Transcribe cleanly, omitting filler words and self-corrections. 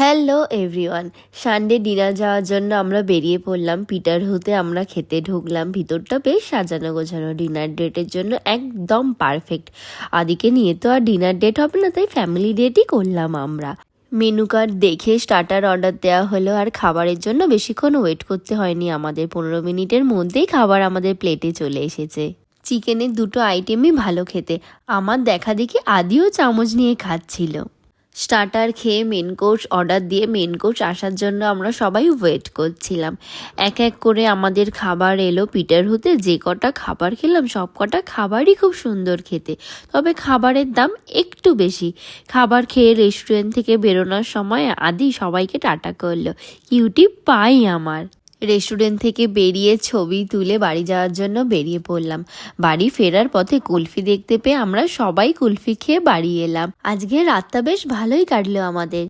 Hello everyone, Sunday dinner যাওয়ার জন্য আমরা বেরিয়ে পড়লাম। পিটারহুতে আমরা খেতে ঢুকলাম। ভিতরটা বেশ সাজানো গোছানো, ডিনার ডেটের জন্য একদম পারফেক্ট। আদিকে নিয়ে তো আর ডিনার ডেট হবে না, তাই ফ্যামিলি ডেটই করলাম আমরা। মেনু কার্ড দেখে স্টার্টার অর্ডার দেওয়া হলো, আর খাবারের জন্য বেশিক্ষণ ওয়েট করতে হয়নি আমাদের। 15 মিনিটের মধ্যেই খাবার আমাদের প্লেটে চলে এসেছে। চিকেনের দুটো আইটেমই ভালো খেতে, আমার দেখা দেখি আদিও চামচ নিয়ে খাচ্ছিল। স্টার্টার খেয়ে মেন কোর্স অর্ডার দিয়ে মেন কোর্স আসার জন্য আমরা সবাই ওয়েট করছিলাম। এক এক করে আমাদের খাবার এলো। পিটারহুতে যে কটা খাবার খেলাম সব কটা খাবারই খুব সুন্দর খেতে, তবে খাবারের দাম একটু বেশি। খাবার খেয়ে রেস্টুরেন্ট থেকে বেরোনোর সময় আদি সবাইকে টাটা করলো। কিউটি পাই আমার। রেস্টুরেন্ট থেকে বেরিয়ে ছবি তুলে বাড়ি যাওয়ার জন্য বেরিয়ে পড়লাম। বাড়ি ফেরার পথে কুলফি দেখতে পেয়ে আমরা সবাই কুলফি খেয়ে বাড়ি এলাম। আজকে রাতটা বেশ ভালোই কাটলো আমাদের।